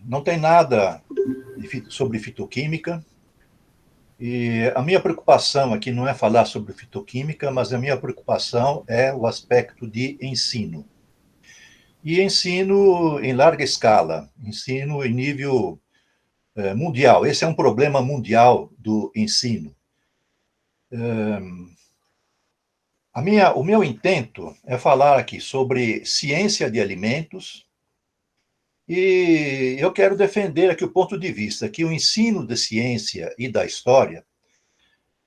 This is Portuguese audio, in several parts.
Não tem nada sobre fitoquímica, e a minha preocupação aqui não é falar sobre fitoquímica, mas a minha preocupação é o aspecto de ensino. E ensino em larga escala, ensino em nível mundial. Esse é um problema mundial do ensino. O meu intento é falar aqui sobre ciência de alimentos, e eu quero defender aqui o ponto de vista que o ensino de ciência e da história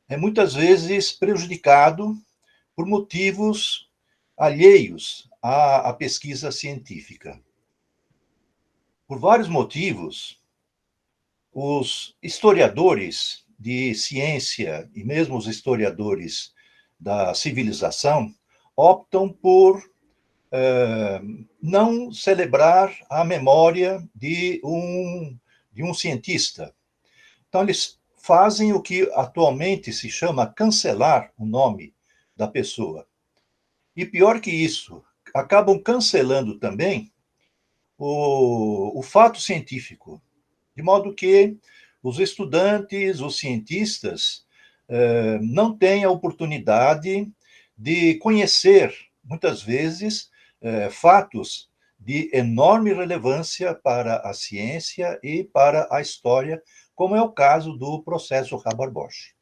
é muitas vezes prejudicado por motivos alheios à pesquisa científica. Por vários motivos, os historiadores de ciência e mesmo os historiadores da civilização optam por não celebrar a memória de um cientista. Então, eles fazem o que atualmente se chama cancelar o nome da pessoa. E pior que isso, acabam cancelando também o fato científico, de modo que os estudantes, os cientistas, não têm a oportunidade de conhecer, muitas vezes, fatos de enorme relevância para a ciência e para a história, como é o caso do processo Haber-Bosch.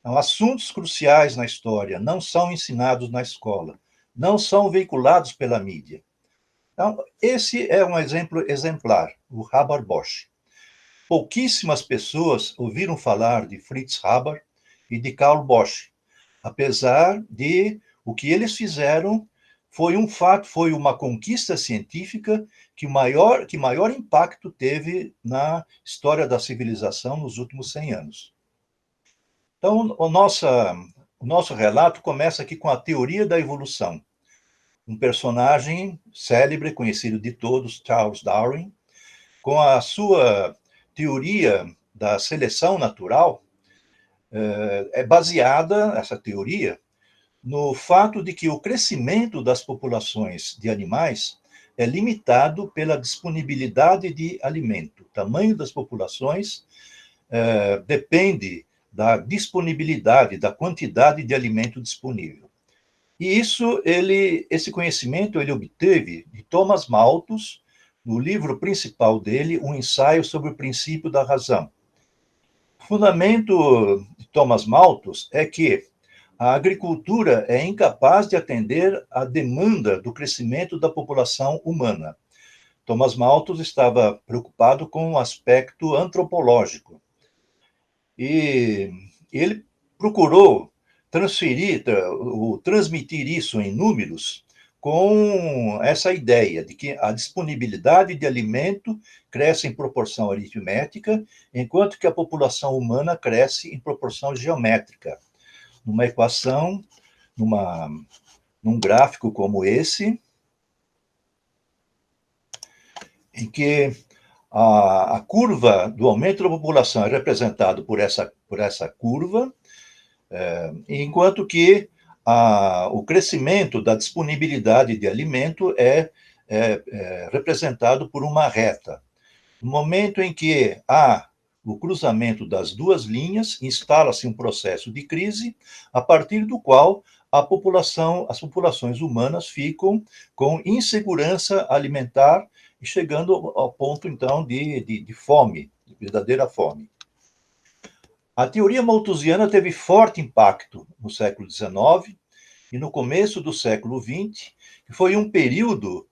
Então, assuntos cruciais na história não são ensinados na escola, não são veiculados pela mídia. Então, esse é um exemplo exemplar, o Haber-Bosch. Pouquíssimas pessoas ouviram falar de Fritz Haber e de Karl Bosch, apesar de o que eles fizeram foi um fato, foi uma conquista científica que maior impacto teve na história da civilização nos últimos 100 anos. Então, o nosso relato começa aqui com a teoria da evolução. Um personagem célebre, conhecido de todos, Charles Darwin, com a sua teoria da seleção natural, é baseada, essa teoria, no fato de que o crescimento das populações de animais é limitado pela disponibilidade de alimento. O tamanho das populações depende da disponibilidade, da quantidade de alimento disponível. E esse conhecimento ele obteve de Thomas Malthus, no livro principal dele, Um Ensaio sobre o Princípio da Razão. O fundamento de Thomas Malthus é que a agricultura é incapaz de atender à demanda do crescimento da população humana. Thomas Malthus estava preocupado com o aspecto antropológico. E ele procurou transmitir isso em números com essa ideia de que a disponibilidade de alimento cresce em proporção aritmética, enquanto que a população humana cresce em proporção geométrica. Numa equação, num gráfico como esse, em que a curva do aumento da população é representada por essa curva, enquanto que o crescimento da disponibilidade de alimento é representado por uma reta. No momento em que há o cruzamento das duas linhas, instala-se um processo de crise, a partir do qual as populações humanas ficam com insegurança alimentar e chegando ao ponto, então, de fome, de verdadeira fome. A teoria malthusiana teve forte impacto no século XIX e no começo do século XX, que foi um período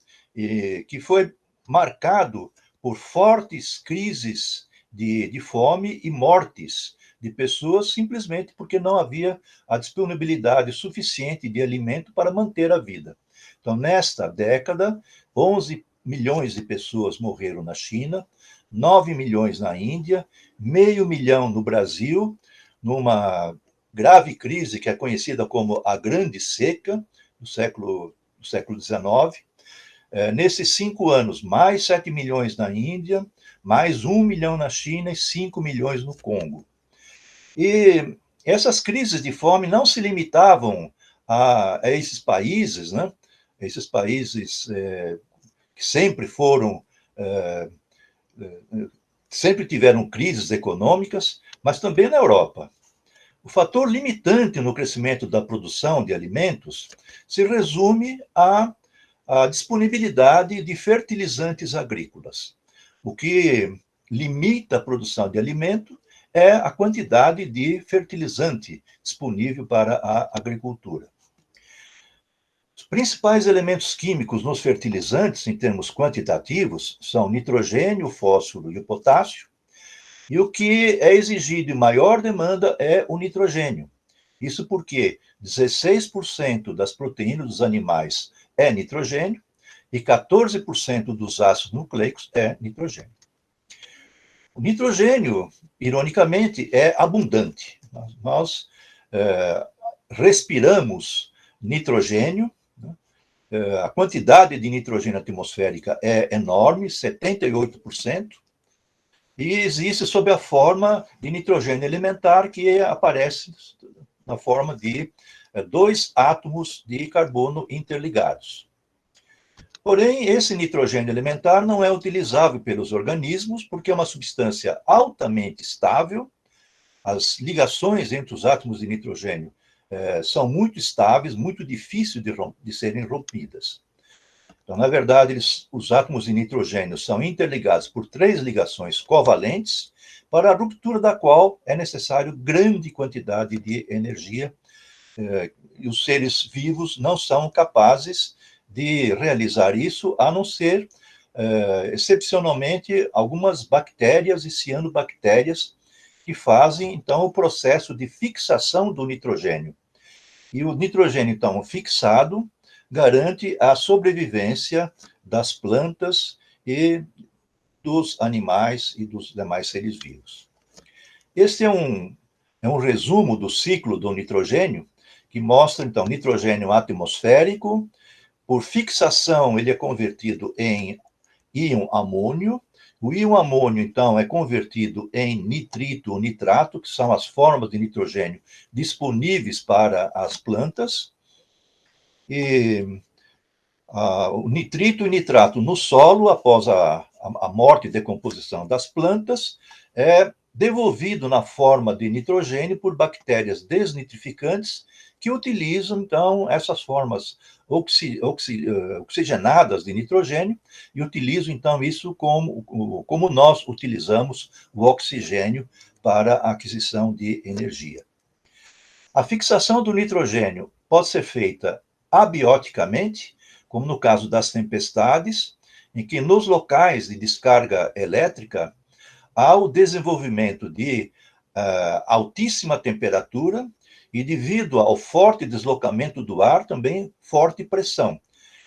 que foi marcado por fortes crises de fome e mortes de pessoas simplesmente porque não havia a disponibilidade suficiente de alimento para manter a vida. Então, nesta década, 11 milhões de pessoas morreram na China, 9 milhões na Índia, 500 mil no Brasil, numa grave crise que é conhecida como a Grande Seca do século XIX. Nesses 5 anos, mais 7 milhões na Índia, mais 1 milhão na China e 5 milhões no Congo. E essas crises de fome não se limitavam esses países, né? Esses países que sempre foram sempre tiveram crises econômicas, mas também na Europa. O fator limitante no crescimento da produção de alimentos se resume à disponibilidade de fertilizantes agrícolas. O que limita a produção de alimento é a quantidade de fertilizante disponível para a agricultura. Os principais elementos químicos nos fertilizantes, em termos quantitativos, são o nitrogênio, o fósforo e o potássio, e o que é exigido em maior demanda é o nitrogênio. Isso porque 16% das proteínas dos animais é nitrogênio e 14% dos ácidos nucleicos é nitrogênio. O nitrogênio, ironicamente, é abundante. Nós respiramos nitrogênio, né? A quantidade de nitrogênio atmosférica é enorme, 78%, e existe sob a forma de nitrogênio elementar, que aparece na forma de 2 átomos de carbono interligados. Porém, esse nitrogênio elementar não é utilizável pelos organismos, porque é uma substância altamente estável. As ligações entre os átomos de nitrogênio são muito estáveis, muito difíceis de serem rompidas. Então, na verdade, os átomos de nitrogênio são interligados por 3 ligações covalentes, para a ruptura da qual é necessário grande quantidade de energia, e os seres vivos não são capazes de realizar isso, a não ser, excepcionalmente, algumas bactérias e cianobactérias, que fazem, então, o processo de fixação do nitrogênio. E o nitrogênio, então, fixado, garante a sobrevivência das plantas e dos animais e dos demais seres vivos. Este é um resumo do ciclo do nitrogênio, que mostra, então, nitrogênio atmosférico. Por fixação, ele é convertido em íon amônio. O íon amônio, então, é convertido em nitrito ou nitrato, que são as formas de nitrogênio disponíveis para as plantas. E o nitrito e nitrato no solo, após a morte e decomposição das plantas, é devolvido na forma de nitrogênio por bactérias desnitrificantes, que utilizam, então, essas formas oxigenadas de nitrogênio, e utilizam, então, isso como nós utilizamos o oxigênio para a aquisição de energia. A fixação do nitrogênio pode ser feita abioticamente, como no caso das tempestades, em que nos locais de descarga elétrica há o desenvolvimento de altíssima temperatura e, devido ao forte deslocamento do ar, também forte pressão.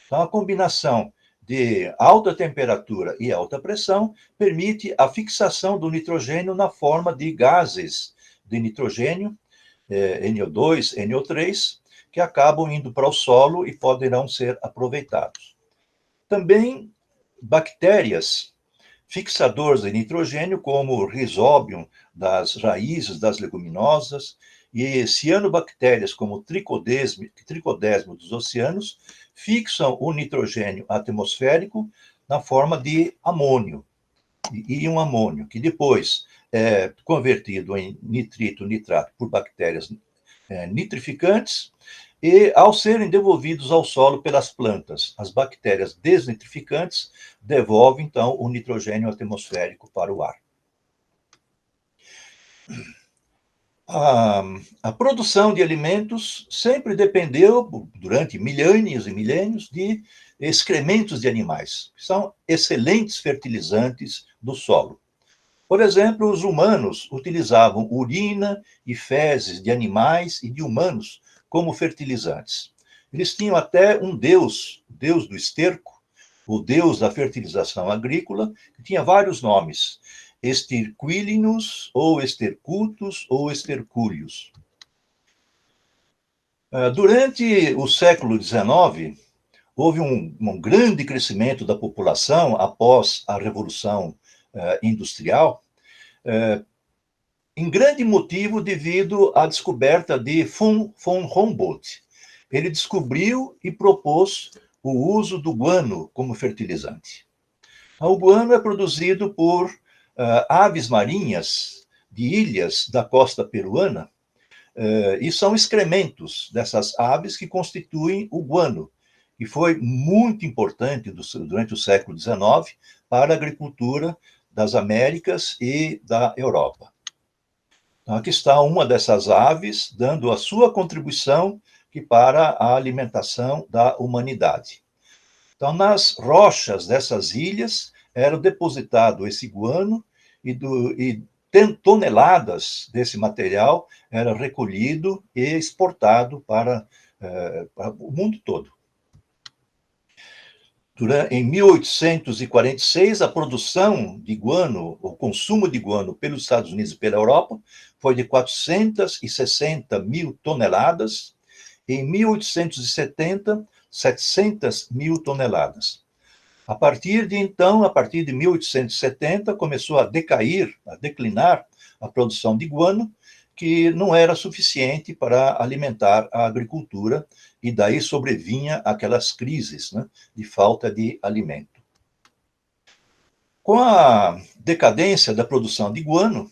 Então, a combinação de alta temperatura e alta pressão permite a fixação do nitrogênio na forma de gases de nitrogênio, NO2, NO3, que acabam indo para o solo e poderão ser aproveitados. Também bactérias fixadoras de nitrogênio, como o Rhizobium das raízes das leguminosas, e cianobactérias, como o tricodesmo dos oceanos, fixam o nitrogênio atmosférico na forma de amônio, íon amônio, que depois é convertido em nitrito, nitrato por bactérias nitrificantes, e, ao serem devolvidos ao solo pelas plantas, as bactérias desnitrificantes devolvem, então, o nitrogênio atmosférico para o ar. A produção de alimentos sempre dependeu, durante milênios e milênios, de excrementos de animais, que são excelentes fertilizantes do solo. Por exemplo, os humanos utilizavam urina e fezes de animais e de humanos como fertilizantes. Eles tinham até um deus, o deus do esterco, o deus da fertilização agrícola, que tinha vários nomes: Esterquilinus, ou Estercutus, ou Estercúlius. Durante o século XIX, houve um grande crescimento da população após a Revolução Industrial, em grande motivo devido à descoberta de von Humboldt. Ele descobriu e propôs o uso do guano como fertilizante. O guano é produzido por aves marinhas de ilhas da costa peruana, e são excrementos dessas aves que constituem o guano, que foi muito importante durante o século XIX para a agricultura das Américas e da Europa. Então, aqui está uma dessas aves dando a sua contribuição para a alimentação da humanidade. Então, nas rochas dessas ilhas era depositado esse guano e toneladas desse material era recolhido e exportado para o mundo todo. Em 1846, a produção de guano, o consumo de guano pelos Estados Unidos e pela Europa foi de 460 mil toneladas. Em 1870, 700 mil toneladas. A partir de 1870, começou a declinar a produção de guano, que não era suficiente para alimentar a agricultura, e daí sobrevinha aquelas crises, né, de falta de alimento. Com a decadência da produção de guano,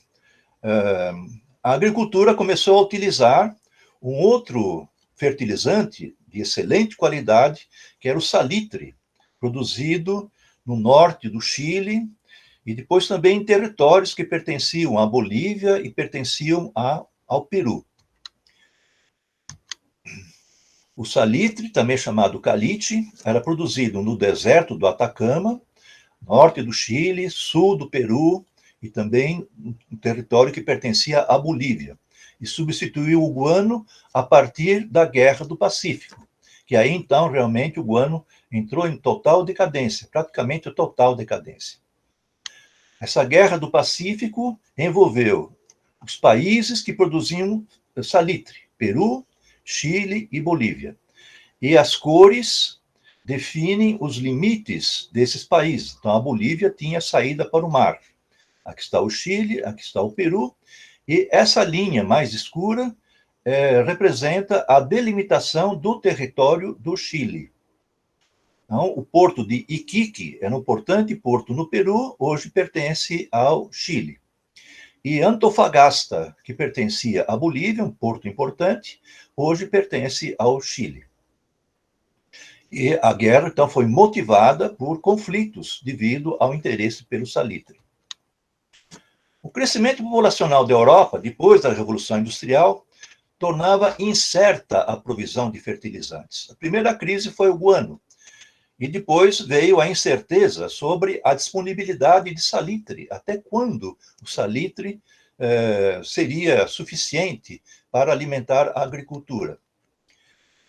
a agricultura começou a utilizar um outro fertilizante de excelente qualidade, que era o salitre, produzido no norte do Chile, e depois também em territórios que pertenciam à Bolívia e pertenciam ao Peru. O salitre, também chamado caliche, era produzido no deserto do Atacama, norte do Chile, sul do Peru, e também um território que pertencia à Bolívia, e substituiu o guano a partir da Guerra do Pacífico, que aí então realmente o guano entrou em total decadência, praticamente total decadência. Essa Guerra do Pacífico envolveu os países que produziam salitre, Peru, Chile e Bolívia. E as cores definem os limites desses países. Então, a Bolívia tinha saída para o mar. Aqui está o Chile, aqui está o Peru, e essa linha mais escura representa a delimitação do território do Chile. Então, o porto de Iquique era um importante porto no Peru, hoje pertence ao Chile. E Antofagasta, que pertencia à Bolívia, um porto importante, hoje pertence ao Chile. E a guerra, então, foi motivada por conflitos devido ao interesse pelo salitre. O crescimento populacional da Europa, depois da Revolução Industrial, tornava incerta a provisão de fertilizantes. A primeira crise foi o guano, e depois veio a incerteza sobre a disponibilidade de salitre. Até quando o salitre seria suficiente para alimentar a agricultura?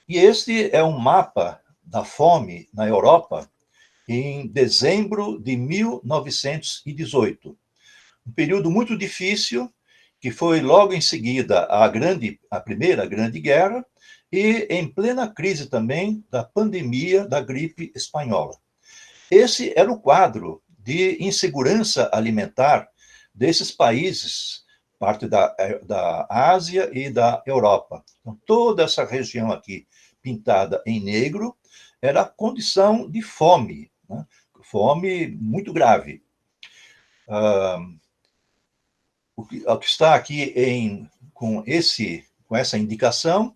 E este é um mapa da fome na Europa em dezembro de 1918. Um período muito difícil, que foi logo em seguida a Primeira Grande Guerra, e em plena crise também da pandemia da gripe espanhola. Esse era o quadro de insegurança alimentar desses países, parte da Ásia e da Europa. Então, toda essa região aqui, pintada em negro, era a condição de fome, né? Fome muito grave. O que está aqui com essa indicação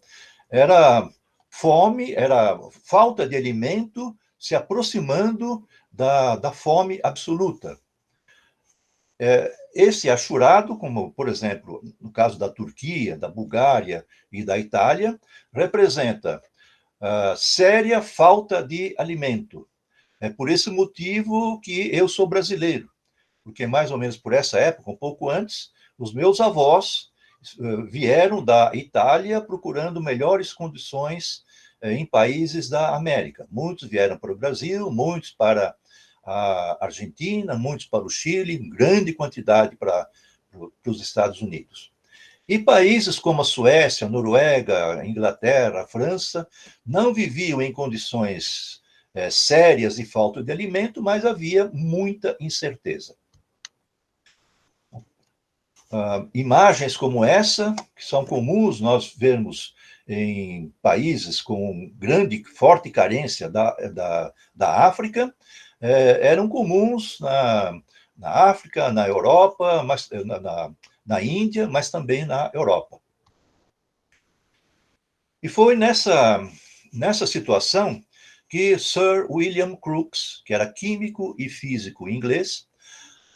era fome, era falta de alimento se aproximando da fome absoluta. Esse achurado, como, por exemplo, no caso da Turquia, da Bulgária e da Itália, representa séria falta de alimento. É por esse motivo que eu sou brasileiro, porque mais ou menos por essa época, um pouco antes, os meus avós vieram da Itália procurando melhores condições em países da América. Muitos vieram para o Brasil, muitos para a Argentina, muitos para o Chile, grande quantidade para os Estados Unidos. E países como a Suécia, a Noruega, a Inglaterra, a França, não viviam em condições sérias de falta de alimento, mas havia muita incerteza. Imagens como essa, que são comuns nós vermos em países com forte carência da África, eram comuns na África, na Europa, mas, na Índia, mas também na Europa. E foi nessa situação que Sir William Crookes, que era químico e físico inglês,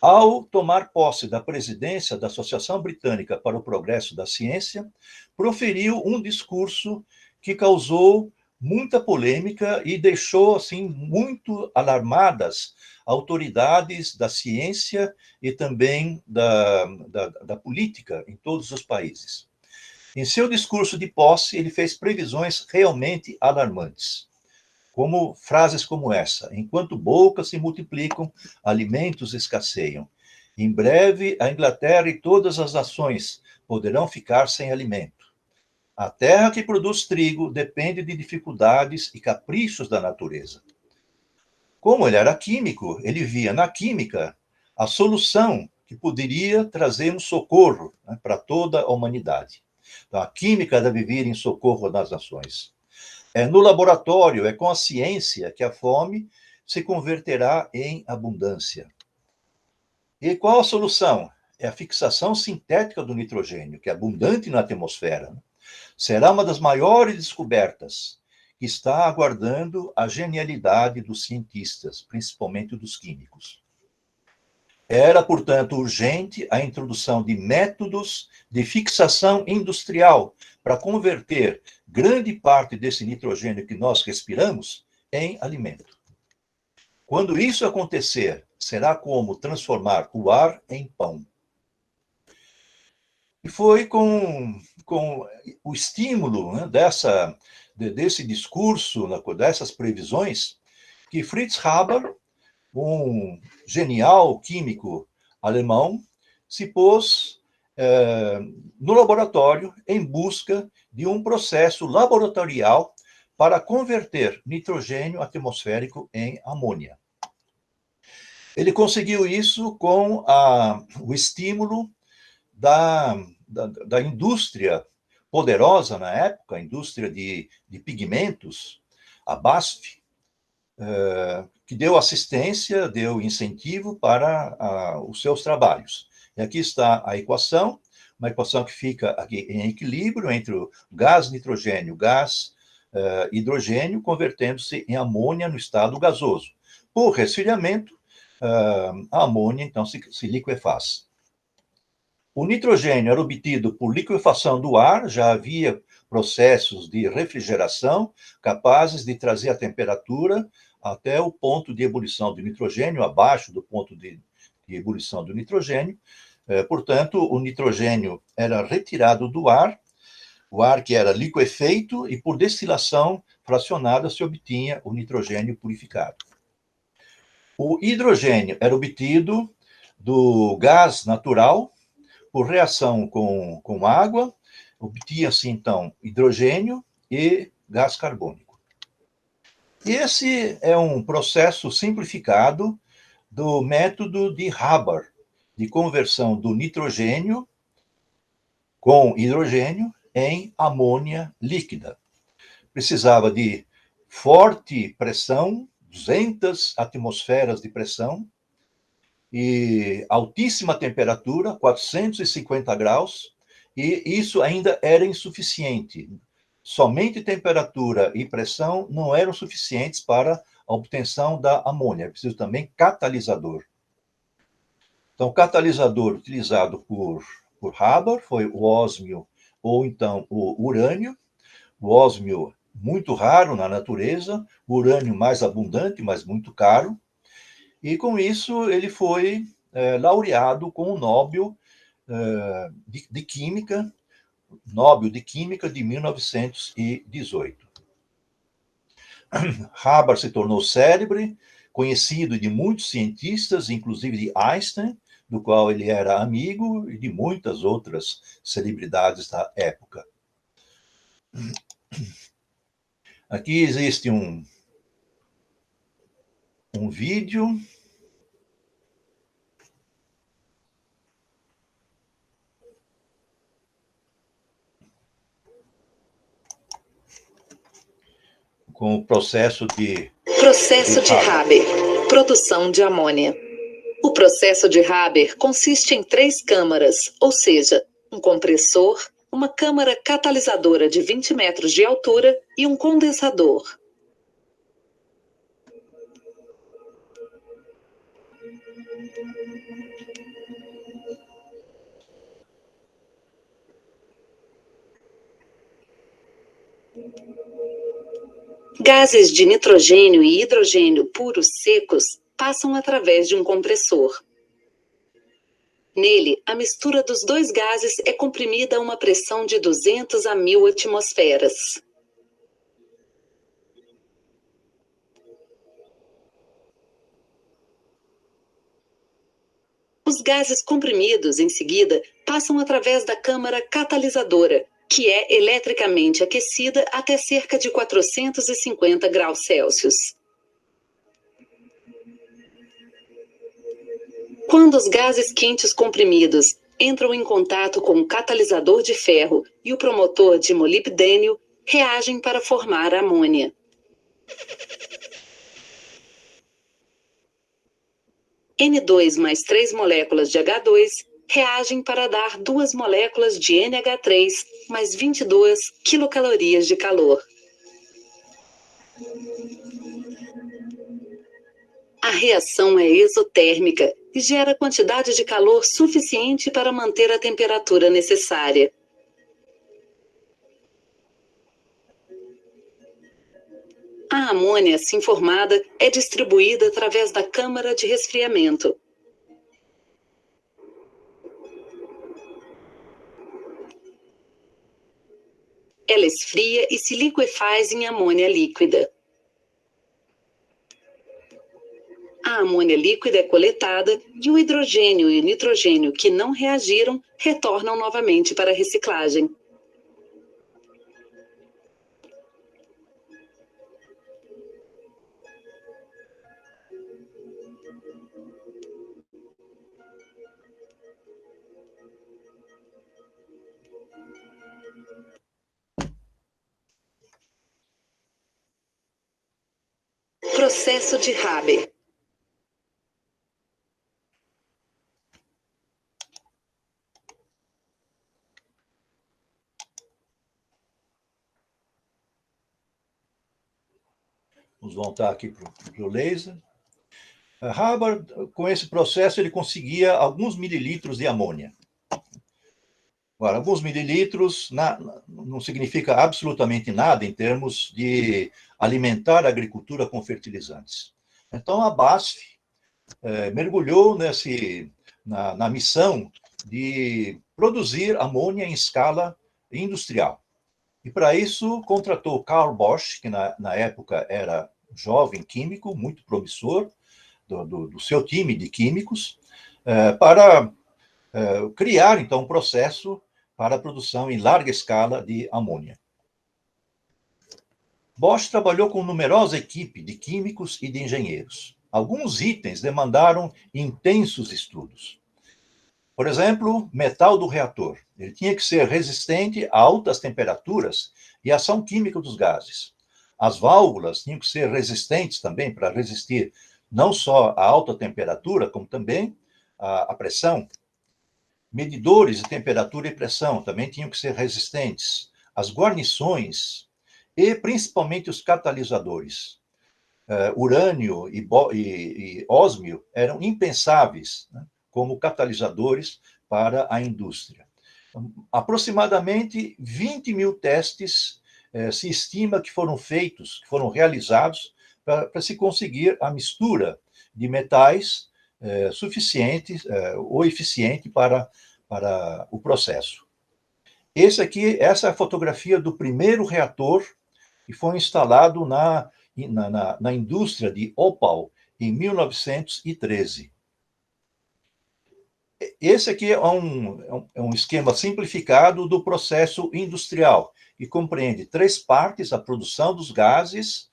ao tomar posse da presidência da Associação Britânica para o Progresso da Ciência, proferiu um discurso que causou muita polêmica e deixou assim muito alarmadas autoridades da ciência e também da política em todos os países. Em seu discurso de posse, ele fez previsões realmente alarmantes, como frases como essa: enquanto bocas se multiplicam, alimentos escasseiam. Em breve, a Inglaterra e todas as nações poderão ficar sem alimento. A terra que produz trigo depende de dificuldades e caprichos da natureza. Como ele era químico, ele via na química a solução que poderia trazer um socorro, né, para toda a humanidade. Então, a química deve vir em socorro das nações. No laboratório, é com a ciência que a fome se converterá em abundância. E qual a solução? É a fixação sintética do nitrogênio, que é abundante na atmosfera. Será uma das maiores descobertas que está aguardando a genialidade dos cientistas, principalmente dos químicos. Era, portanto, urgente a introdução de métodos de fixação industrial para converter grande parte desse nitrogênio que nós respiramos em alimento. Quando isso acontecer, será como transformar o ar em pão. E foi com o estímulo, né, desse discurso, dessas previsões, que Fritz Haber, um genial químico alemão, se pôs no laboratório em busca de um processo laboratorial para converter nitrogênio atmosférico em amônia. Ele conseguiu isso com o estímulo da indústria poderosa na época, a indústria de pigmentos, a BASF, que deu assistência, deu incentivo para os seus trabalhos. E aqui está a equação, uma equação que fica aqui em equilíbrio entre o gás nitrogênio, gás hidrogênio, convertendo-se em amônia no estado gasoso. Por resfriamento, a amônia, então, se liquefaz. O nitrogênio era obtido por liquefação do ar, já havia processos de refrigeração capazes de trazer a temperatura até o ponto de ebulição do nitrogênio, abaixo do ponto de ebulição do nitrogênio. Portanto, o nitrogênio era retirado do ar, o ar que era liquefeito, e por destilação fracionada se obtinha o nitrogênio purificado. O hidrogênio era obtido do gás natural, por reação com água, obtinha-se, então, hidrogênio e gás carbônico. Esse é um processo simplificado do método de Haber, de conversão do nitrogênio com hidrogênio em amônia líquida. Precisava de forte pressão, 200 atmosferas de pressão, e altíssima temperatura, 450 graus, e isso ainda era insuficiente. Somente temperatura e pressão não eram suficientes para a obtenção da amônia, é preciso também catalisador. Então, o catalisador utilizado por Haber foi o ósmio ou então o urânio. O ósmio muito raro na natureza, o urânio mais abundante, mas muito caro. E com isso ele foi laureado com o Nobel de Química, Nobel de Química de 1918. Haber se tornou célebre, conhecido de muitos cientistas, inclusive de Einstein, do qual ele era amigo, e de muitas outras celebridades da época. Aqui existe um vídeo com o processo de Haber. Produção de amônia. O processo de Haber consiste em 3 câmaras, ou seja, um compressor, uma câmara catalisadora de 20 metros de altura e um condensador. Gases de nitrogênio e hidrogênio puros secos passam através de um compressor. Nele, a mistura dos 2 gases é comprimida a uma pressão de 200 a 1000 atmosferas. Os gases comprimidos, em seguida, passam através da câmara catalisadora, que é eletricamente aquecida até cerca de 450 graus Celsius. Quando os gases quentes comprimidos entram em contato com o catalisador de ferro e o promotor de molibdênio, reagem para formar a amônia. N2 mais 3 moléculas de H2 reagem para dar 2 moléculas de NH3 mais 22 quilocalorias de calor. A reação é exotérmica e gera quantidade de calor suficiente para manter a temperatura necessária. A amônia assim formada é distribuída através da câmara de resfriamento. Ela esfria e se liquefaz em amônia líquida. A amônia líquida é coletada e o hidrogênio e o nitrogênio que não reagiram retornam novamente para a reciclagem. Processo de Haber. Vamos voltar aqui para o laser. Haber, com esse processo, ele conseguia alguns mililitros de amônia. Agora, alguns mililitros não significa absolutamente nada em termos de alimentar a agricultura com fertilizantes. Então, a BASF mergulhou na missão de produzir amônia em escala industrial. E, para isso, contratou Carl Bosch, que na época era jovem químico, muito promissor, do seu time de químicos, para criar, então, um processo para a produção em larga escala de amônia. Bosch trabalhou com numerosa equipe de químicos e de engenheiros. Alguns itens demandaram intensos estudos. Por exemplo, metal do reator. Ele tinha que ser resistente a altas temperaturas e à ação química dos gases. As válvulas tinham que ser resistentes também para resistir não só a alta temperatura, como também a pressão. Medidores de temperatura e pressão também tinham que ser resistentes. As guarnições e principalmente os catalisadores. Urânio e ósmio eram impensáveis, né, como catalisadores para a indústria. Aproximadamente 20 mil testes se estima que foram feitos, que foram realizados para se conseguir a mistura de metais suficiente ou eficiente para o processo. Essa é a fotografia do primeiro reator que foi instalado na indústria de Opal em 1913. Esse aqui é um esquema simplificado do processo industrial, que compreende 3 partes: a produção dos gases,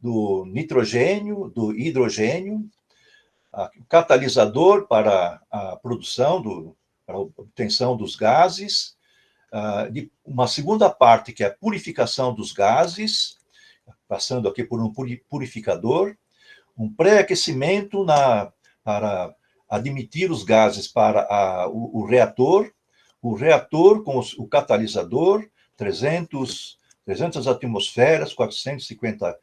do nitrogênio, do hidrogênio, o catalisador para a produção, para a obtenção dos gases, de uma segunda parte, que é a purificação dos gases, passando aqui por um purificador, um pré-aquecimento para admitir os gases para o reator com o catalisador, 300 atmosferas, 450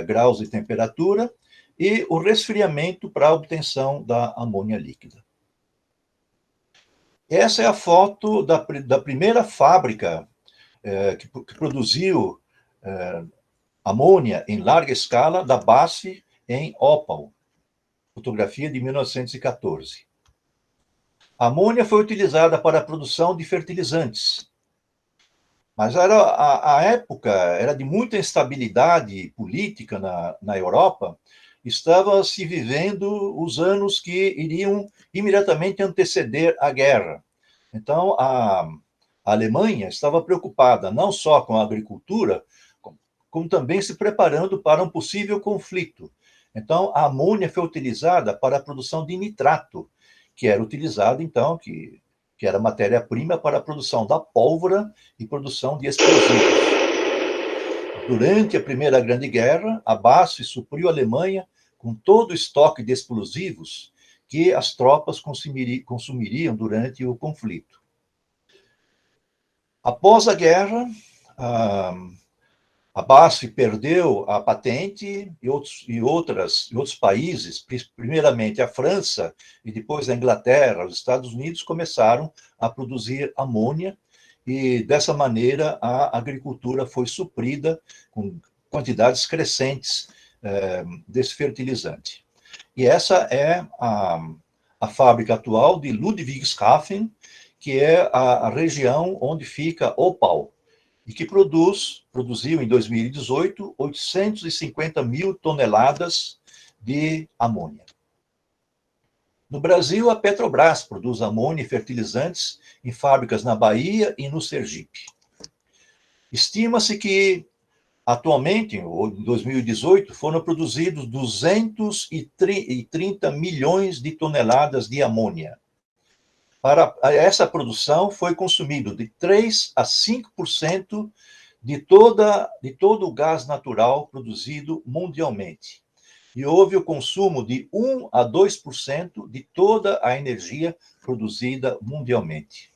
graus de temperatura, e o resfriamento para a obtenção da amônia líquida. Essa é a foto da primeira fábrica que produziu amônia em larga escala, da BASF, em Opal, fotografia de 1914. A amônia foi utilizada para a produção de fertilizantes, mas a época era de muita instabilidade política na Europa. Estava se vivendo os anos que iriam imediatamente anteceder a guerra. Então, a Alemanha estava preocupada não só com a agricultura, como também se preparando para um possível conflito. Então, a amônia foi utilizada para a produção de nitrato, que era utilizado, então, que era matéria-prima para a produção da pólvora e produção de explosivos. Durante a Primeira Grande Guerra, a BASF supriu a Alemanha com todo o estoque de explosivos que as tropas consumiriam durante o conflito. Após a guerra, a BASF perdeu a patente e outros países, primeiramente a França e depois a Inglaterra, os Estados Unidos, começaram a produzir amônia e, dessa maneira, a agricultura foi suprida com quantidades crescentes desse fertilizante. E essa é a fábrica atual de Ludwigshafen, que é a região onde fica Opal, e que produziu em 2018 850 mil toneladas de amônia. No Brasil, a Petrobras produz amônia e fertilizantes em fábricas na Bahia e no Sergipe. Estima-se que, atualmente, em 2018, foram produzidos 230 milhões de toneladas de amônia. Para essa produção foi consumido de 3 a 5% de todo o gás natural produzido mundialmente. E houve o consumo de 1 a 2% de toda a energia produzida mundialmente.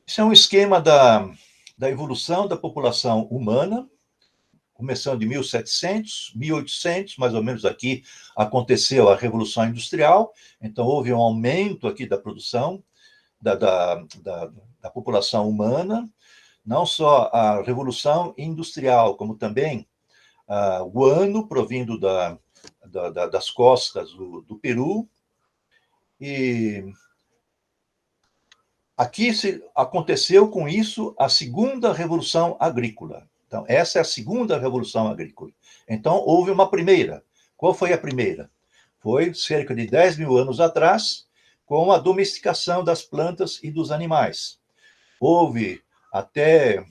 Isso é um esquema da evolução da população humana, começando de 1700, 1800, mais ou menos aqui, aconteceu a Revolução Industrial, então houve um aumento aqui da produção da população humana, não só a Revolução Industrial, como também o ano provindo das costas do Peru, e aqui aconteceu com isso a segunda Revolução Agrícola. Então, essa é a segunda Revolução Agrícola. Então, houve uma primeira. Qual foi a primeira? Foi cerca de 10 mil anos atrás, com a domesticação das plantas e dos animais. Houve, até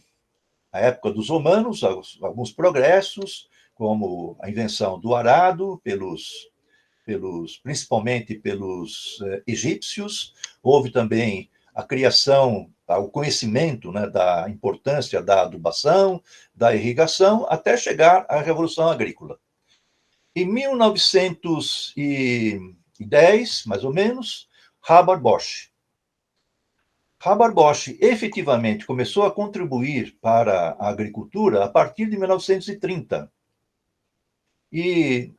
a época dos romanos, alguns progressos, como a invenção do arado, principalmente pelos egípcios. Houve também a criação, o conhecimento, né, da importância da adubação, da irrigação, até chegar à Revolução Agrícola. Em 1910, mais ou menos, Haber-Bosch efetivamente começou a contribuir para a agricultura a partir de 1930. E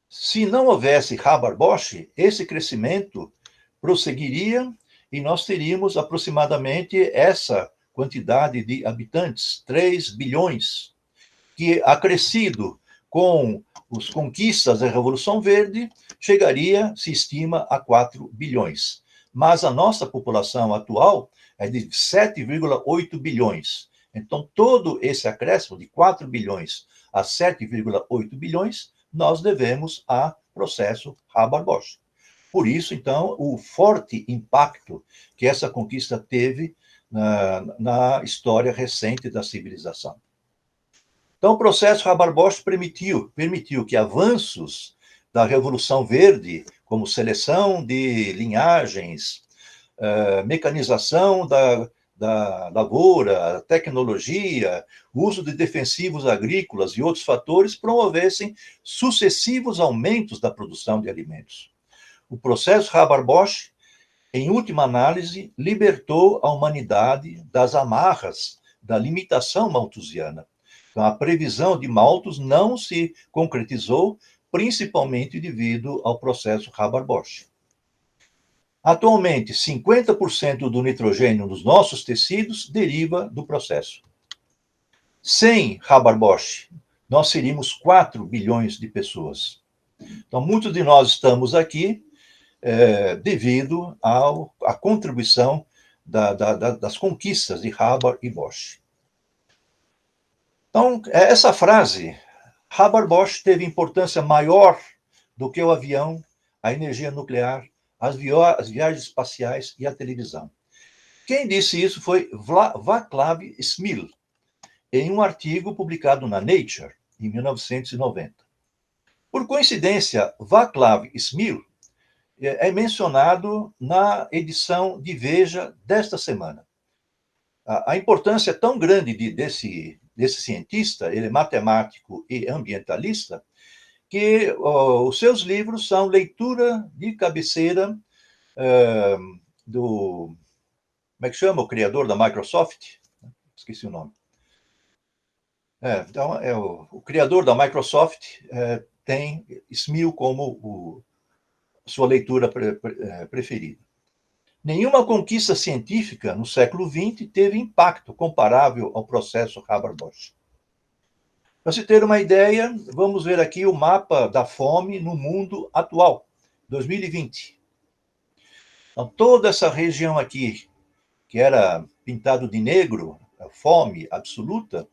se não houvesse Haber-Bosch, esse crescimento prosseguiria e nós teríamos aproximadamente essa quantidade de habitantes, 3 bilhões, que, acrescido com as conquistas da Revolução Verde, chegaria, se estima, a 4 bilhões. Mas a nossa população atual é de 7,8 bilhões. Então, todo esse acréscimo de 4 bilhões a 7,8 bilhões, nós devemos a processo Haber-Bosch. Por isso, então, o forte impacto que essa conquista teve na história recente da civilização. Então, o processo Haber-Bosch permitiu que avanços da Revolução Verde, como seleção de linhagens, mecanização da lavoura, tecnologia, uso de defensivos agrícolas e outros fatores promovessem sucessivos aumentos da produção de alimentos. O processo Haber-Bosch, em última análise, libertou a humanidade das amarras da limitação malthusiana. Então, a previsão de Malthus não se concretizou, principalmente devido ao processo Haber-Bosch. Atualmente, 50% do nitrogênio nos nossos tecidos deriva do processo. Sem Haber-Bosch, nós seríamos 4 bilhões de pessoas. Então, muitos de nós estamos aqui devido à contribuição das conquistas de Haber e Bosch. Então, essa frase, Haber-Bosch teve importância maior do que o avião, a energia nuclear, as viagens espaciais e a televisão. Quem disse isso foi Václav Smil, em um artigo publicado na Nature, em 1990. Por coincidência, Václav Smil é mencionado na edição de Veja desta semana. A importância é tão grande desse cientista, ele é matemático e ambientalista, que os seus livros são leitura de cabeceira do... Como é que chama? O criador da Microsoft? Esqueci o nome. Então, o criador da Microsoft tem Smil como sua leitura preferida. Nenhuma conquista científica no século XX teve impacto comparável ao processo Haber-Bosch. Para se ter uma ideia, vamos ver aqui o mapa da fome no mundo atual, 2020. Então, toda essa região aqui, que era pintado de negro, a fome absoluta,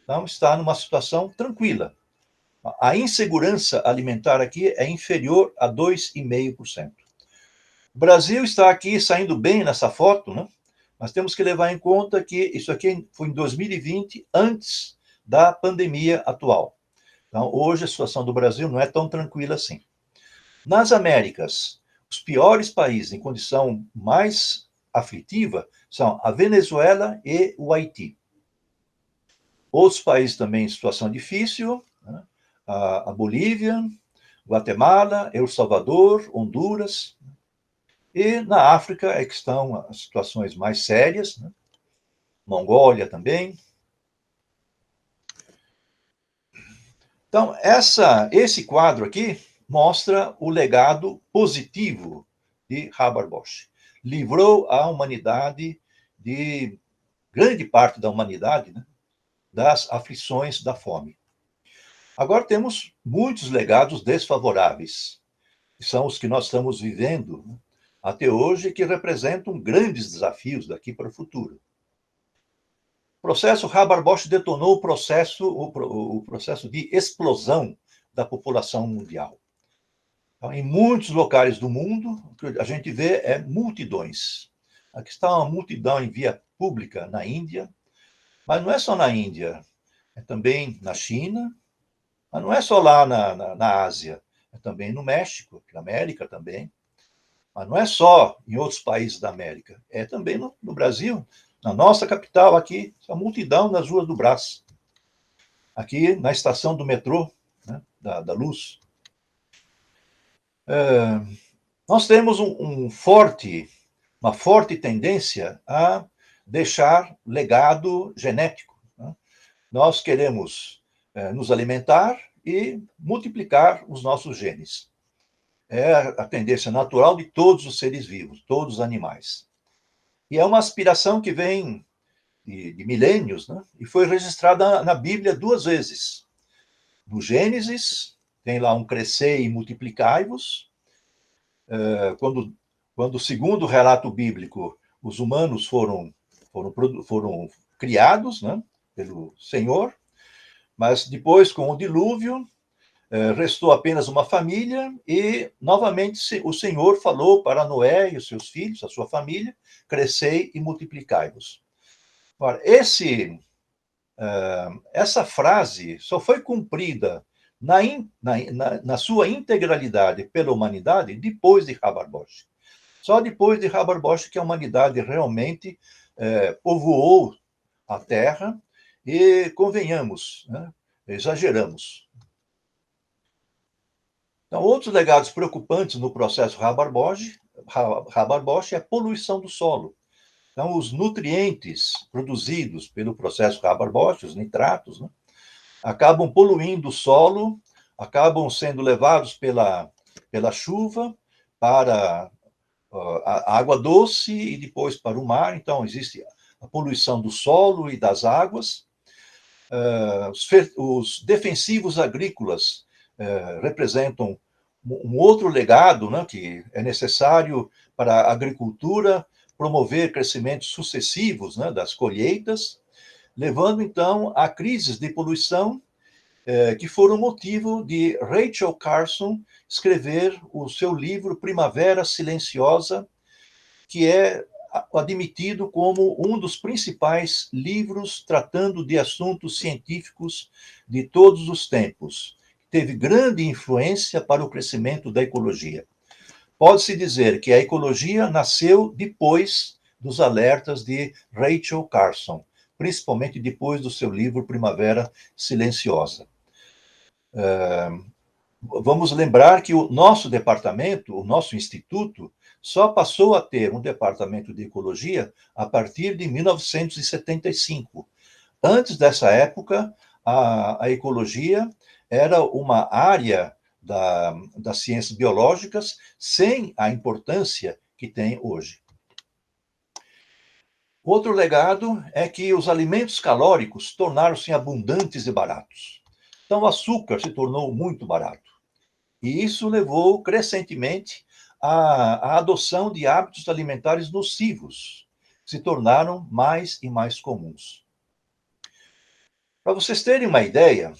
então está numa situação tranquila. A insegurança alimentar aqui é inferior a 2,5%. O Brasil está aqui saindo bem nessa foto, né? Mas temos que levar em conta que isso aqui foi em 2020, antes da pandemia atual. Então, hoje a situação do Brasil não é tão tranquila assim. Nas Américas, os piores países em condição mais aflitiva são a Venezuela e o Haiti. Outros países também em situação difícil, né? A Bolívia, Guatemala, El Salvador, Honduras. E na África é que estão as situações mais sérias, né? Mongólia também. Então, esse quadro aqui mostra o legado positivo de Haber-Bosch. Livrou a humanidade, de grande parte da humanidade, né, das aflições da fome. Agora temos muitos legados desfavoráveis, que são os que nós estamos vivendo, né, até hoje, que representam grandes desafios daqui para o futuro. O processo Haber-Bosch detonou o processo de explosão da população mundial. Então, em muitos locais do mundo, o que a gente vê é multidões. Aqui está uma multidão em via pública na Índia, mas não é só na Índia, é também na China, mas não é só lá na Ásia, é também no México, na América também. Mas não é só em outros países da América, é também no Brasil, na nossa capital aqui, a multidão nas ruas do Brás. Aqui na estação do metrô, né, da Luz. Nós temos uma forte tendência a deixar legado genético. Né? Nós queremos nos alimentar e multiplicar os nossos genes. É a tendência natural de todos os seres vivos, todos os animais. E é uma aspiração que vem de milênios, né? E foi registrada na Bíblia 2 vezes. No Gênesis, tem lá um crescer e multiplicai-vos. Quando, segundo o relato bíblico, os humanos foram criados, né, pelo Senhor, mas depois, com o dilúvio, restou apenas uma família e, novamente, o Senhor falou para Noé e os seus filhos, a sua família, crescei e multiplicai-vos. Agora, essa frase só foi cumprida na sua integralidade pela humanidade depois de Haber-Bosch. Só depois de Haber-Bosch que a humanidade realmente povoou a Terra e, convenhamos, né, exageramos. Então, outros legados preocupantes no processo Haber-Bosch é a poluição do solo. Então, os nutrientes produzidos pelo processo Haber-Bosch, os nitratos, né, acabam poluindo o solo, acabam sendo levados pela chuva para a água doce e depois para o mar. Então, existe a poluição do solo e das águas. Os defensivos agrícolas representam um outro legado, né, que é necessário para a agricultura promover crescimentos sucessivos, né, das colheitas, levando, então, a crises de poluição que foram motivo de Rachel Carson escrever o seu livro Primavera Silenciosa, que é admitido como um dos principais livros tratando de assuntos científicos de todos os tempos. Teve grande influência para o crescimento da ecologia. Pode-se dizer que a ecologia nasceu depois dos alertas de Rachel Carson, principalmente depois do seu livro Primavera Silenciosa. Vamos lembrar que o nosso departamento, o nosso instituto, só passou a ter um departamento de ecologia a partir de 1975. Antes dessa época, a ecologia era uma área das ciências biológicas sem a importância que tem hoje. Outro legado é que os alimentos calóricos tornaram-se abundantes e baratos. Então, o açúcar se tornou muito barato. E isso levou crescentemente à adoção de hábitos alimentares nocivos, que se tornaram mais e mais comuns. Para vocês terem uma ideia,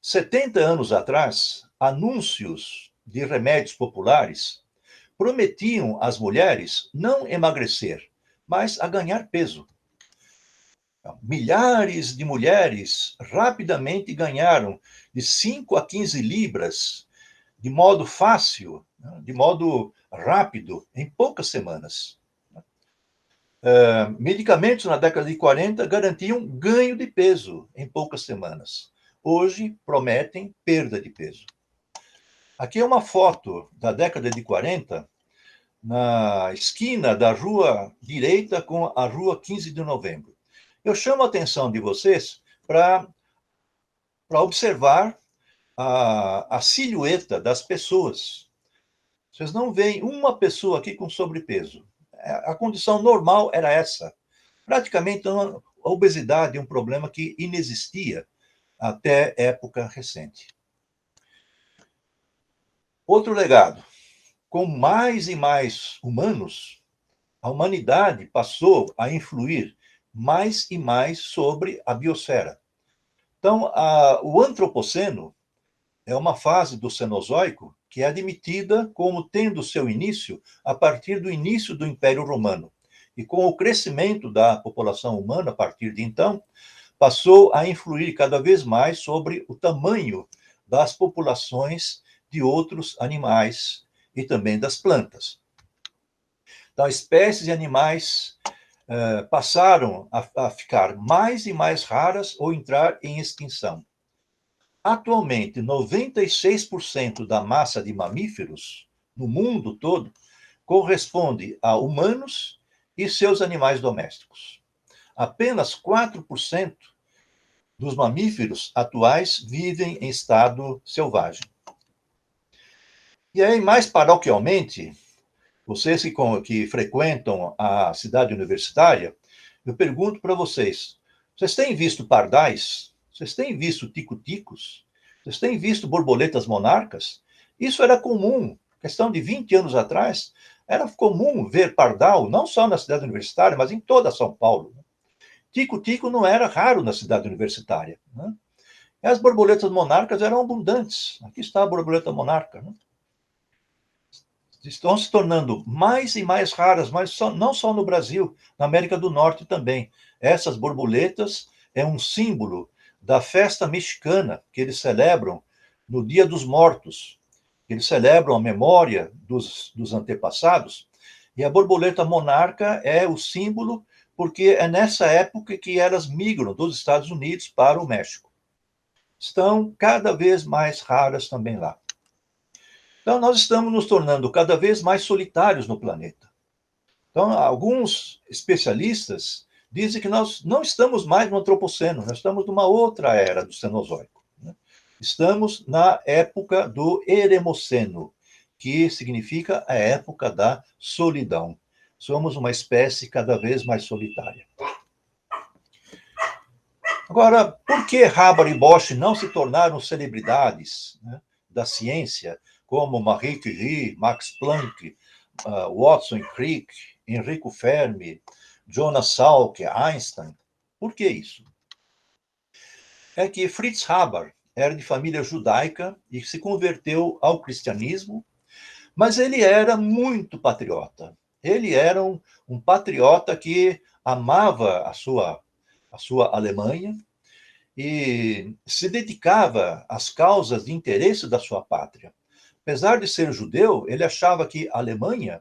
70 anos atrás, anúncios de remédios populares prometiam às mulheres não emagrecer, mas a ganhar peso. Milhares de mulheres rapidamente ganharam de 5 a 15 libras de modo fácil, de modo rápido, em poucas semanas. Medicamentos na década de 40 garantiam ganho de peso em poucas semanas. Hoje prometem perda de peso. Aqui é uma foto da década de 40, na esquina da rua direita com a rua 15 de novembro. Eu chamo a atenção de vocês para observar a silhueta das pessoas. Vocês não veem uma pessoa aqui com sobrepeso. A condição normal era essa. Praticamente, a obesidade é um problema que inexistia até época recente. Outro legado. Com mais e mais humanos, a humanidade passou a influir mais e mais sobre a biosfera. Então, o antropoceno é uma fase do Cenozoico que é admitida como tendo seu início a partir do início do Império Romano. E com o crescimento da população humana a partir de então, passou a influir cada vez mais sobre o tamanho das populações de outros animais e também das plantas. Então, espécies de animais passaram a ficar mais e mais raras ou entrar em extinção. Atualmente, 96% da massa de mamíferos no mundo todo corresponde a humanos e seus animais domésticos. Apenas 4% dos mamíferos atuais vivem em estado selvagem. E aí, mais paroquialmente, vocês que frequentam a cidade universitária, eu pergunto para vocês, vocês têm visto pardais? Vocês têm visto tico-ticos? Vocês têm visto borboletas monarcas? Isso era comum. Questão de 20 anos atrás, era comum ver pardal, não só na cidade universitária, mas em toda São Paulo. Tico-tico não era raro na cidade universitária. Né? E as borboletas monarcas eram abundantes. Aqui está a borboleta monarca. Né? Estão se tornando mais e mais raras, mas não só no Brasil, na América do Norte também. Essas borboletas é um símbolo da festa mexicana que eles celebram no Dia dos Mortos. Eles celebram a memória dos antepassados E a borboleta monarca é o símbolo, porque é nessa época que elas migram dos Estados Unidos para o México. Estão cada vez mais raras também lá. Então, nós estamos nos tornando cada vez mais solitários no planeta. Então, alguns especialistas dizem que nós não estamos mais no Antropoceno, nós estamos numa outra era do Cenozoico. Estamos na época do Eremoceno, que significa a época da solidão. Somos uma espécie cada vez mais solitária. Agora, por que Haber e Bosch não se tornaram celebridades, né, da ciência, como Marie Curie, Max Planck, Watson Crick, Enrico Fermi, Jonas Salk, Einstein? Por que isso? É que Fritz Haber era de família judaica e se converteu ao cristianismo, mas ele era muito patriota. Ele era um patriota que amava a sua Alemanha e se dedicava às causas de interesse da sua pátria. Apesar de ser judeu, ele achava que a Alemanha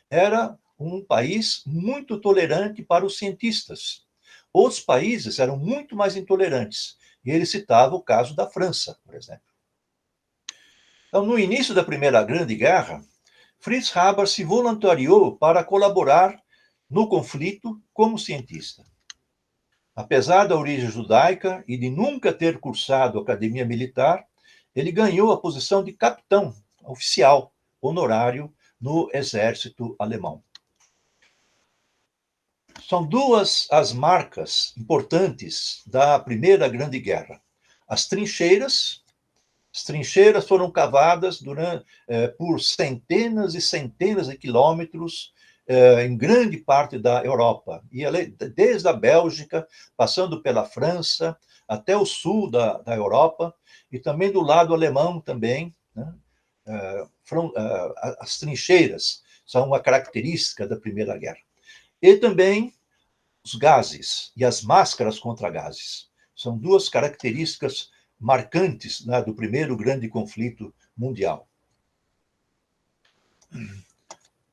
era um país muito tolerante para os cientistas. Outros países eram muito mais intolerantes. E ele citava o caso da França, por exemplo. Então, no início da Primeira Grande Guerra, Fritz Haber se voluntariou para colaborar no conflito como cientista. Apesar da origem judaica e de nunca ter cursado academia militar, ele ganhou a posição de capitão oficial honorário no exército alemão. São duas as marcas importantes da Primeira Grande Guerra. As trincheiras foram cavadas por centenas e centenas de quilômetros em grande parte da Europa, e desde a Bélgica, passando pela França, até o sul da Europa, e também do lado alemão também, né? As trincheiras são uma característica da Primeira Guerra. E também os gases e as máscaras contra gases. São duas características marcantes, né, do primeiro grande conflito mundial.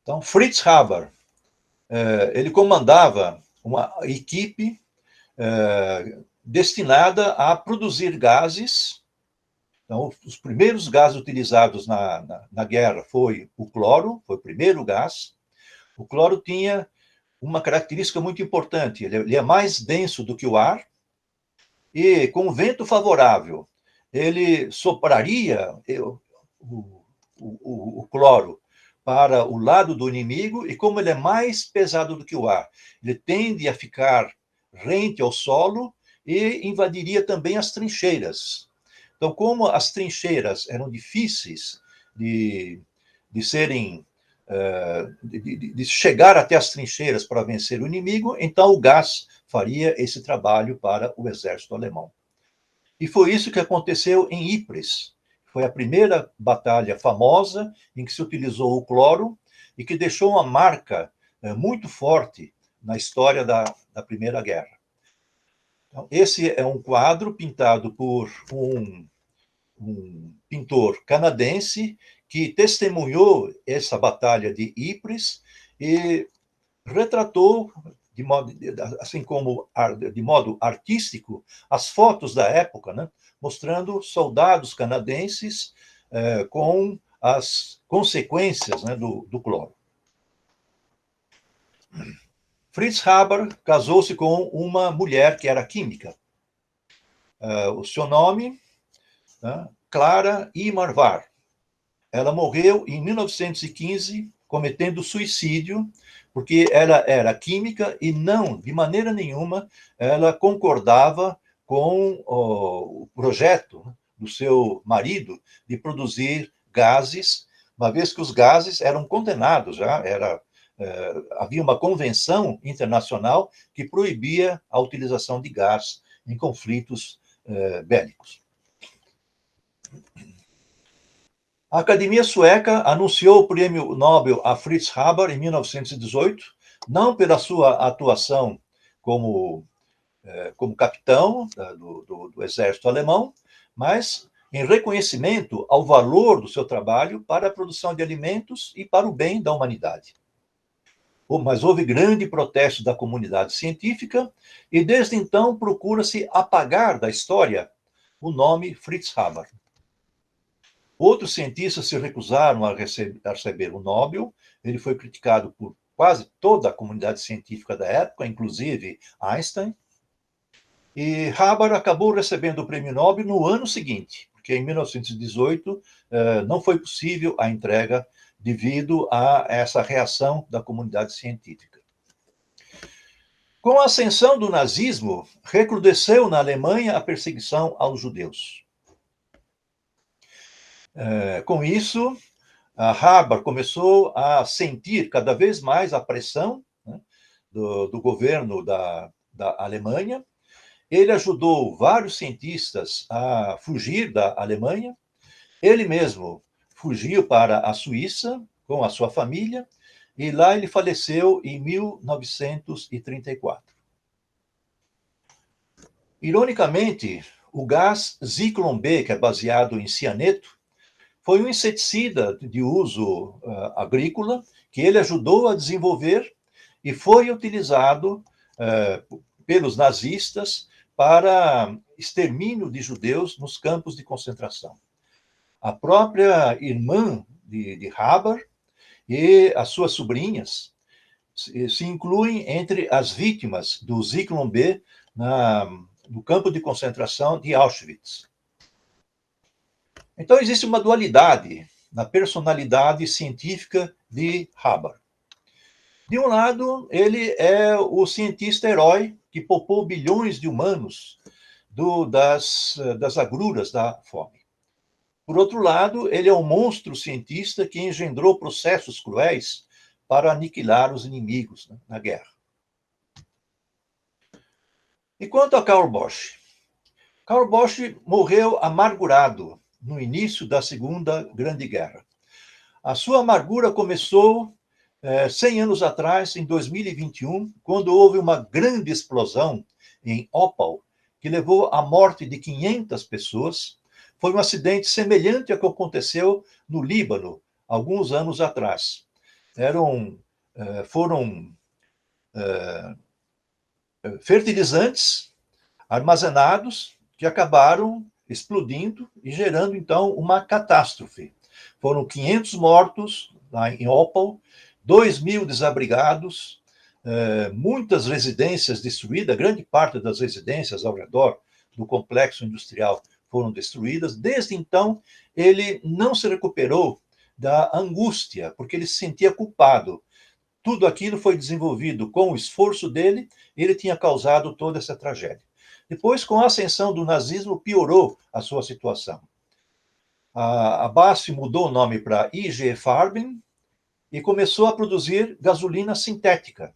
Então, Fritz Haber, ele comandava uma equipe destinada a produzir gases. Então, os primeiros gases utilizados na guerra foi o cloro, foi o primeiro gás. O cloro tinha uma característica muito importante, ele é mais denso do que o ar, e com vento favorável, ele sopraria o cloro para o lado do inimigo, e como ele é mais pesado do que o ar, ele tende a ficar rente ao solo e invadiria também as trincheiras. Então, como as trincheiras eram difíceis de serem de chegar até as trincheiras para vencer o inimigo, então o gás faria esse trabalho para o exército alemão. E foi isso que aconteceu em Ypres. Foi a primeira batalha famosa em que se utilizou o cloro e que deixou uma marca muito forte na história da Primeira Guerra. Então, esse é um quadro pintado por um pintor canadense que testemunhou essa batalha de Ypres e retratou, assim como de modo artístico, as fotos da época, né, mostrando soldados canadenses com as consequências, né, do cloro. Fritz Haber casou-se com uma mulher que era química. O seu nome, né, Clara Imarvar. Ela morreu em 1915 cometendo suicídio, porque ela era química e não, de maneira nenhuma, ela concordava com o projeto do seu marido de produzir gases, uma vez que os gases eram condenados, já havia uma convenção internacional que proibia a utilização de gás em conflitos bélicos. A Academia Sueca anunciou o Prêmio Nobel a Fritz Haber em 1918, não pela sua atuação como capitão do exército alemão, mas em reconhecimento ao valor do seu trabalho para a produção de alimentos e para o bem da humanidade. Mas houve grande protesto da comunidade científica e, desde então, procura-se apagar da história o nome Fritz Haber. Outros cientistas se recusaram a receber o Nobel. Ele foi criticado por quase toda a comunidade científica da época, inclusive Einstein. E Haber acabou recebendo o prêmio Nobel no ano seguinte, porque em 1918 não foi possível a entrega devido a essa reação da comunidade científica. Com a ascensão do nazismo, recrudesceu na Alemanha a perseguição aos judeus. Com isso, a Haber começou a sentir cada vez mais a pressão, né, do governo da Alemanha. Ele ajudou vários cientistas a fugir da Alemanha. Ele mesmo fugiu para a Suíça com a sua família, e lá ele faleceu em 1934. Ironicamente, o gás Zyklon B, que é baseado em cianeto, foi um inseticida de uso agrícola que ele ajudou a desenvolver e foi utilizado pelos nazistas para extermínio de judeus nos campos de concentração. A própria irmã de Haber e as suas sobrinhas se incluem entre as vítimas do Zyklon B no campo de concentração de Auschwitz. Então, existe uma dualidade na personalidade científica de Haber. De um lado, ele é o cientista herói que poupou bilhões de humanos das agruras da fome. Por outro lado, ele é um monstro cientista que engendrou processos cruéis para aniquilar os inimigos, né, na guerra. E quanto a Karl Bosch? Karl Bosch morreu amargurado no início da Segunda Grande Guerra. A sua amargura começou 100 anos atrás, em 2021, quando houve uma grande explosão em Opal, que levou à morte de 500 pessoas. Foi um acidente semelhante ao que aconteceu no Líbano, alguns anos atrás. Foram fertilizantes armazenados que acabaram explodindo e gerando, então, uma catástrofe. Foram 500 mortos lá em Opal, 2.000 desabrigados, muitas residências destruídas, grande parte das residências ao redor do complexo industrial foram destruídas. Desde então, ele não se recuperou da angústia, porque ele se sentia culpado. Tudo aquilo foi desenvolvido com o esforço dele, ele tinha causado toda essa tragédia. Depois, com a ascensão do nazismo, piorou a sua situação. A BASF mudou o nome para IG Farben e começou a produzir gasolina sintética.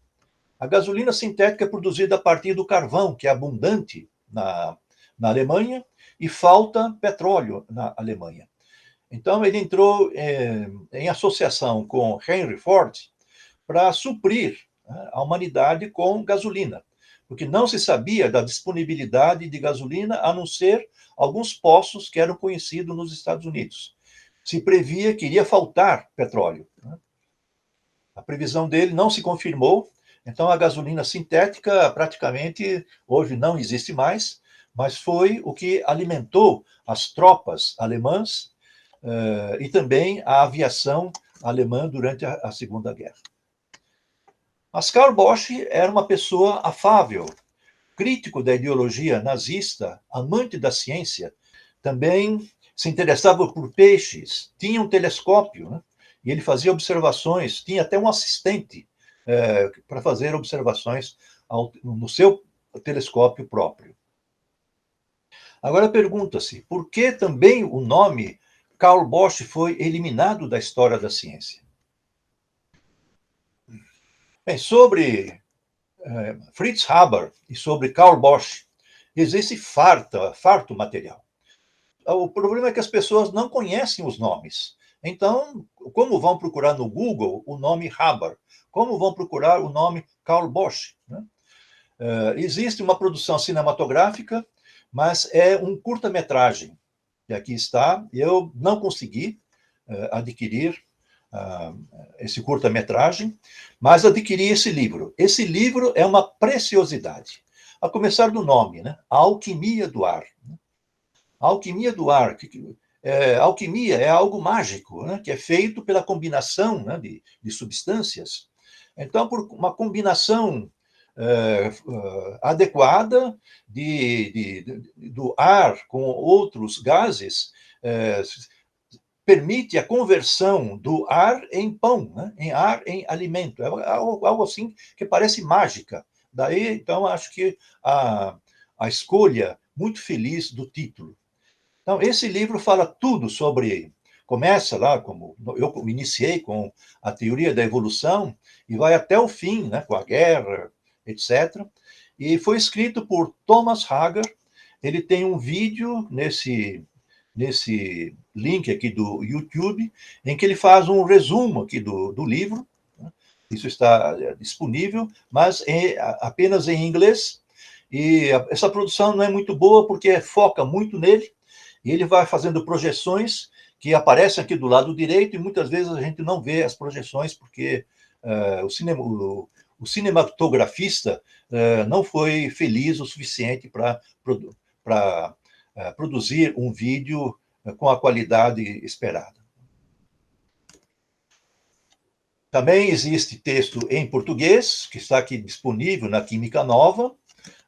A gasolina sintética é produzida a partir do carvão, que é abundante na Alemanha, e falta petróleo na Alemanha. Então, ele entrou em associação com Henry Ford para suprir a humanidade com gasolina, porque não se sabia da disponibilidade de gasolina, a não ser alguns poços que eram conhecidos nos Estados Unidos. Se previa que iria faltar petróleo. A previsão dele não se confirmou, então a gasolina sintética praticamente hoje não existe mais, mas foi o que alimentou as tropas alemãs e também a aviação alemã durante a Segunda Guerra. Mas Karl Bosch era uma pessoa afável, crítico da ideologia nazista, amante da ciência, também se interessava por peixes, tinha um telescópio, né? E ele fazia observações, tinha até um assistente para fazer observações no seu telescópio próprio. Agora pergunta-se, por que também o nome Karl Bosch foi eliminado da história da ciência? Bem, sobre Fritz Haber e sobre Karl Bosch, existe farto material. O problema é que as pessoas não conhecem os nomes. Então, como vão procurar no Google o nome Haber? Como vão procurar o nome Karl Bosch? Né? Existe uma produção cinematográfica, mas é um curta-metragem, que aqui está. Eu não consegui adquirir esse curta-metragem, mas adquiri esse livro. Esse livro é uma preciosidade. A começar do nome, né? A Alquimia do Ar. A alquimia do ar. Alquimia é algo mágico, né? Que é feito pela combinação, né? de substâncias. Então, por uma combinação adequada do ar com outros gases, permite a conversão do ar em pão, né? Em ar em alimento. É algo assim que parece mágica. Daí, então, acho que a escolha muito feliz do título. Então, esse livro fala tudo sobre. Começa lá, como eu iniciei com a teoria da evolução, e vai até o fim, né, com a guerra, etc. E foi escrito por Thomas Hager. Ele tem um vídeo nesse link aqui do YouTube, em que ele faz um resumo aqui do livro. Isso está disponível, mas apenas em inglês. E essa produção não é muito boa, porque foca muito nele, e ele vai fazendo projeções que aparecem aqui do lado direito, e muitas vezes a gente não vê as projeções, porque o cinematografista não foi feliz o suficiente para produzir um vídeo com a qualidade esperada. Também existe texto em português, que está aqui disponível na Química Nova,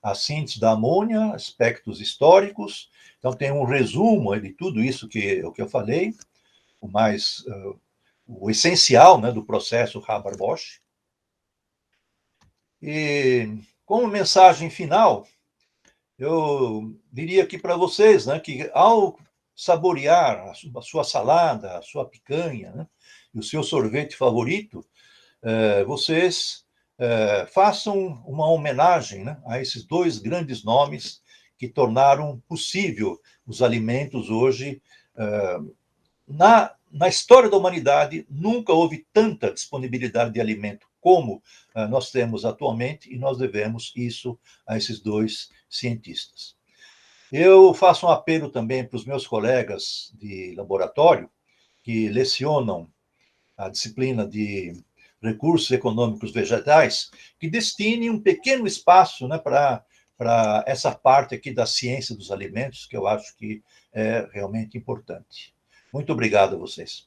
a síntese da amônia, aspectos históricos. Então, tem um resumo de tudo isso que eu falei, o essencial, né, do processo Haber-Bosch. E, como mensagem final, eu diria aqui para vocês, né, que ao saborear a sua salada, a sua picanha, né, e o seu sorvete favorito, vocês façam uma homenagem, né, a esses dois grandes nomes que tornaram possível os alimentos hoje. Na história da humanidade, nunca houve tanta disponibilidade de alimento como nós temos atualmente, e nós devemos isso a esses dois cientistas. Eu faço um apelo também para os meus colegas de laboratório, que lecionam a disciplina de recursos econômicos vegetais, que destinem um pequeno espaço, né, para essa parte aqui da ciência dos alimentos, que eu acho que é realmente importante. Muito obrigado a vocês.